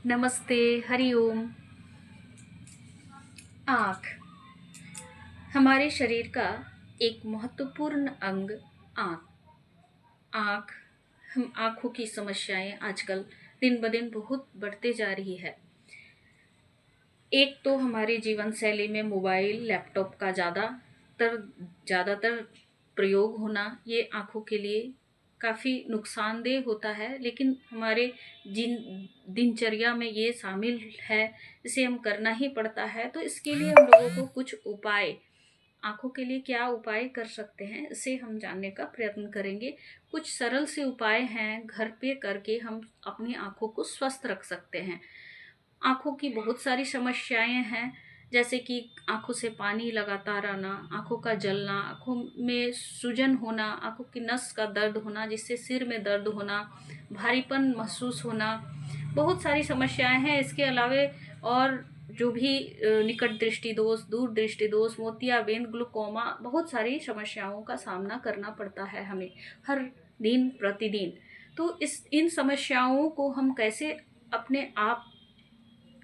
नमस्ते, हरिओम। आँख हमारे शरीर का एक महत्वपूर्ण अंग। आँख आँख हम आँखों की समस्याएं आजकल दिन ब दिन बहुत बढ़ते जा रही है। एक तो हमारी जीवन शैली में मोबाइल लैपटॉप का ज़्यादातर प्रयोग होना, ये आँखों के लिए काफ़ी नुकसानदेह होता है, लेकिन हमारे जिन दिनचर्या में ये शामिल है, इसे हम करना ही पड़ता है। तो इसके लिए हम लोगों को कुछ उपाय, आँखों के लिए क्या उपाय कर सकते हैं, इसे हम जानने का प्रयत्न करेंगे। कुछ सरल से उपाय हैं, घर पे करके हम अपनी आँखों को स्वस्थ रख सकते हैं। आँखों की बहुत सारी समस्याएं हैं, जैसे कि आँखों से पानी लगातार आना, आँखों का जलना, आँखों में सूजन होना, आँखों की नस का दर्द होना जिससे सिर में दर्द होना, भारीपन महसूस होना, बहुत सारी समस्याएं हैं। इसके अलावे और जो भी निकट दृष्टि दोष, दूर दृष्टि दोष, मोतियाबिंद, ग्लूकोमा, बहुत सारी समस्याओं का सामना करना पड़ता है हमें हर दिन प्रतिदिन। तो इन समस्याओं को हम कैसे अपने आप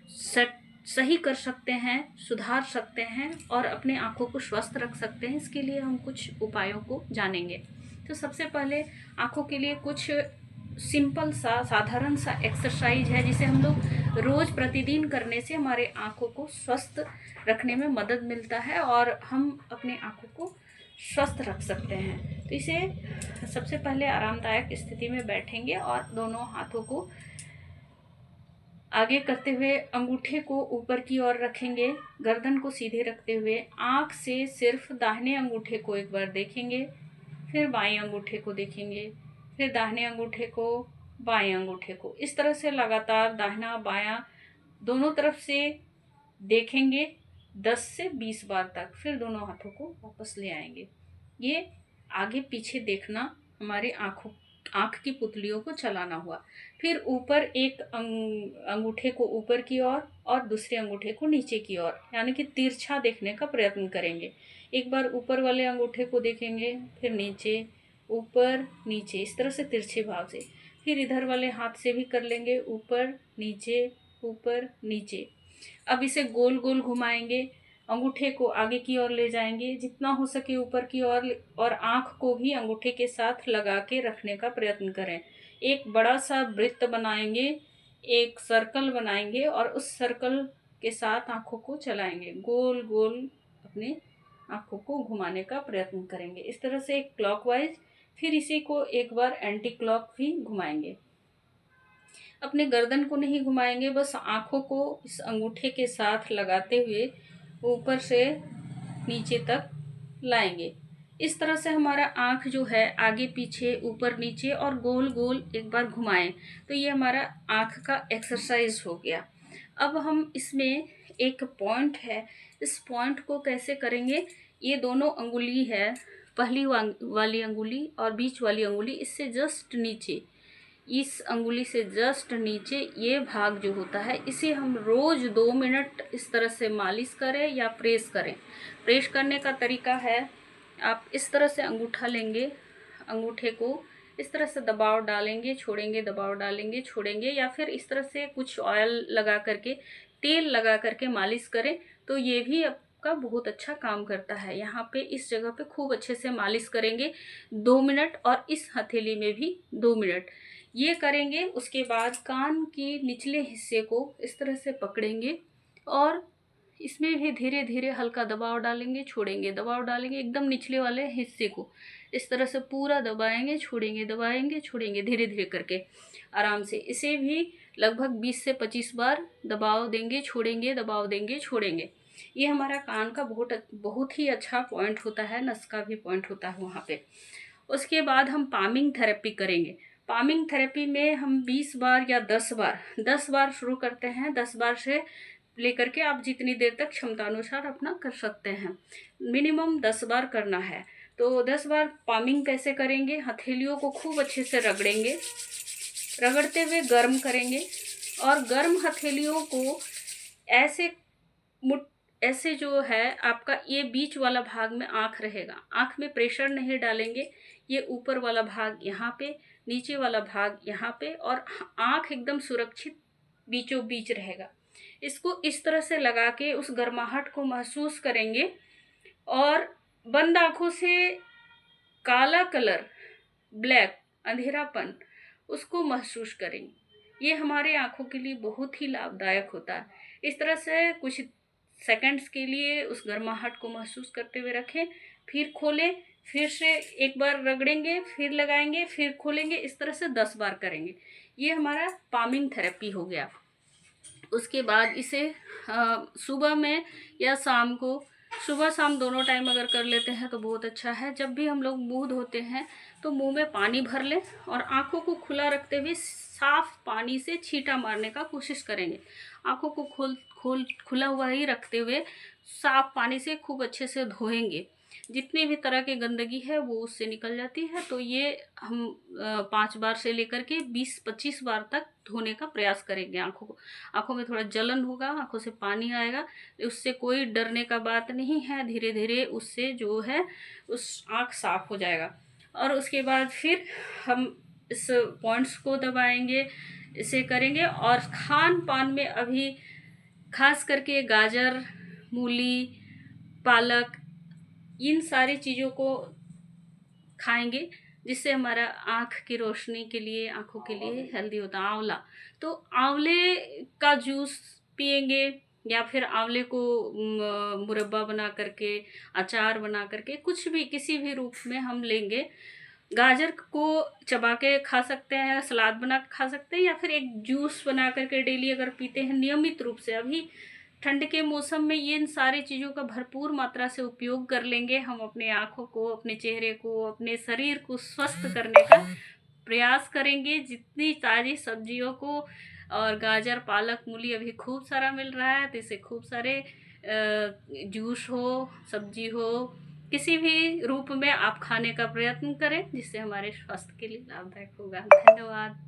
सेट सही कर सकते हैं, सुधार सकते हैं और अपने आँखों को स्वस्थ रख सकते हैं, इसके लिए हम कुछ उपायों को जानेंगे। तो सबसे पहले आँखों के लिए कुछ सिंपल सा साधारण सा एक्सरसाइज है, जिसे हम लोग रोज प्रतिदिन करने से हमारे आँखों को स्वस्थ रखने में मदद मिलता है और हम अपने आँखों को स्वस्थ रख सकते हैं। तो इसे सबसे पहले आरामदायक स्थिति में बैठेंगे और दोनों हाथों को आगे करते हुए अंगूठे को ऊपर की ओर रखेंगे, गर्दन को सीधे रखते हुए आँख से सिर्फ दाहिने अंगूठे को एक बार देखेंगे, फिर बाएं अंगूठे को देखेंगे, फिर दाहिने अंगूठे को, बाएं अंगूठे को। इस तरह से लगातार दाहिना बायां दोनों तरफ से देखेंगे 10 से 20 बार तक, फिर दोनों हाथों को वापस ले आएंगे। ये आगे पीछे देखना, हमारे आँख की पुतलियों को चलाना हुआ। फिर ऊपर एक अंगूठे को ऊपर की ओर और दूसरे अंगूठे को नीचे की ओर, यानी कि तिरछा देखने का प्रयत्न करेंगे। एक बार ऊपर वाले अंगूठे को देखेंगे, फिर नीचे, ऊपर नीचे, इस तरह से तिरछे भाव से। फिर इधर वाले हाथ से भी कर लेंगे, ऊपर नीचे, ऊपर नीचे। अब इसे गोल गोल घुमाएंगे, अंगूठे को आगे की ओर ले जाएंगे, जितना हो सके ऊपर की ओर, और आँख को भी अंगूठे के साथ लगा के रखने का प्रयत्न करें। एक बड़ा सा वृत्त बनाएंगे, एक सर्कल बनाएंगे और उस सर्कल के साथ आँखों को चलाएंगे, गोल गोल अपने आँखों को घुमाने का प्रयत्न करेंगे, इस तरह से एक क्लॉकवाइज। फिर इसी को एक बार एंटी क्लॉक भी घुमाएंगे। अपने गर्दन को नहीं घुमाएंगे, बस आँखों को इस अंगूठे के साथ लगाते हुए ऊपर से नीचे तक लाएंगे। इस तरह से हमारा आँख जो है आगे पीछे, ऊपर नीचे और गोल गोल एक बार घुमाएं, तो ये हमारा आँख का एक्सरसाइज हो गया। अब हम इसमें एक पॉइंट है, इस पॉइंट को कैसे करेंगे। ये दोनों अंगुली है, पहली वाली अंगुली और बीच वाली अंगुली, इससे जस्ट नीचे, इस अंगुली से जस्ट नीचे ये भाग जो होता है, इसे हम रोज 2 मिनट इस तरह से मालिश करें या प्रेस करें। प्रेस करने का तरीका है, आप इस तरह से अंगूठा लेंगे, अंगूठे को इस तरह से दबाव डालेंगे, छोड़ेंगे, दबाव डालेंगे, छोड़ेंगे, या फिर इस तरह से कुछ ऑयल लगा करके, तेल लगा करके मालिश करें, तो ये भी आपका बहुत अच्छा काम करता है। यहाँ पे इस जगह पे खूब अच्छे से मालिश करेंगे 2 मिनट, और इस हथेली में भी 2 मिनट ये करेंगे। उसके बाद कान के निचले हिस्से को इस तरह से पकड़ेंगे और इसमें भी धीरे धीरे हल्का दबाव डालेंगे, छोड़ेंगे, दबाव डालेंगे, एकदम निचले वाले हिस्से को इस तरह से पूरा दबाएंगे, छोड़ेंगे, दबाएंगे, छोड़ेंगे, धीरे धीरे करके आराम से। इसे भी लगभग 20 से 25 बार दबाव देंगे, छोड़ेंगे, दबाव देंगे, छोड़ेंगे। ये हमारा कान का बहुत ही अच्छा पॉइंट होता है, नस का भी पॉइंट होता है वहाँ पे। उसके बाद हम पामिंग थेरेपी करेंगे। पामिंग थेरेपी में हम 20 बार या 10 बार शुरू करते हैं। 10 बार से लेकर के आप जितनी देर तक क्षमता अनुसार अपना कर सकते हैं, मिनिमम 10 बार करना है। तो 10 बार पामिंग कैसे करेंगे, हथेलियों को खूब अच्छे से रगड़ेंगे, रगड़ते हुए गर्म करेंगे, और गर्म हथेलियों को ऐसे ऐसे जो है आपका ये बीच वाला भाग में आँख रहेगा, आँख में प्रेशर नहीं डालेंगे, ये ऊपर वाला भाग यहाँ पे, नीचे वाला भाग यहाँ पे, और आँख एकदम सुरक्षित बीचों बीच रहेगा। इसको इस तरह से लगा के उस गर्माहट को महसूस करेंगे और बंद आंखों से काला कलर, ब्लैक, अंधेरापन, उसको महसूस करेंगे। ये हमारे आंखों के लिए बहुत ही लाभदायक होता है। इस तरह से कुछ सेकंड्स के लिए उस गर्माहट को महसूस करते हुए रखें, फिर खोलें, फिर से एक बार रगड़ेंगे, फिर लगाएंगे, फिर खोलेंगे। इस तरह से 10 बार करेंगे। ये हमारा पामिंग थेरेपी हो गया। उसके बाद इसे सुबह में या शाम को, सुबह शाम दोनों टाइम अगर कर लेते हैं तो बहुत अच्छा है। जब भी हम लोग मुंह धोते हैं तो मुंह में पानी भर लें और आंखों को खुला रखते हुए साफ पानी से छींटा मारने का कोशिश करेंगे। आंखों को खुला हुआ ही रखते हुए साफ पानी से खूब अच्छे से धोएंगे। जितनी भी तरह की गंदगी है वो उससे निकल जाती है। तो ये हम 5 बार से लेकर के 20-25 बार तक धोने का प्रयास करेंगे आंखों को। आंखों में थोड़ा जलन होगा, आंखों से पानी आएगा, उससे कोई डरने का बात नहीं है। धीरे धीरे उससे जो है उस आंख साफ हो जाएगा। और उसके बाद फिर हम इस पॉइंट्स को दबाएंगे, इसे करेंगे। और खान पान में अभी खास करके गाजर, मूली, पालक, इन सारी चीज़ों को खाएंगे जिससे हमारा आँख की रोशनी के लिए, आँखों के लिए हेल्दी होता है। आंवला, तो आंवले का जूस पिएंगे या फिर आंवले को मुरब्बा बना करके, अचार बना करके, कुछ भी किसी भी रूप में हम लेंगे। गाजर को चबा के खा सकते हैं, सलाद बना के खा सकते हैं, या फिर एक जूस बना करके डेली अगर पीते हैं नियमित रूप से। अभी ठंड के मौसम में ये इन सारी चीज़ों का भरपूर मात्रा से उपयोग कर लेंगे। हम अपने आँखों को, अपने चेहरे को, अपने शरीर को स्वस्थ करने का प्रयास करेंगे। जितनी ताज़ी सब्जियों को, और गाजर, पालक, मूली अभी खूब सारा मिल रहा है, तो इसे खूब सारे जूस हो, सब्जी हो, किसी भी रूप में आप खाने का प्रयत्न करें जिससे हमारे स्वास्थ्य के लिए लाभदायक होगा। धन्यवाद।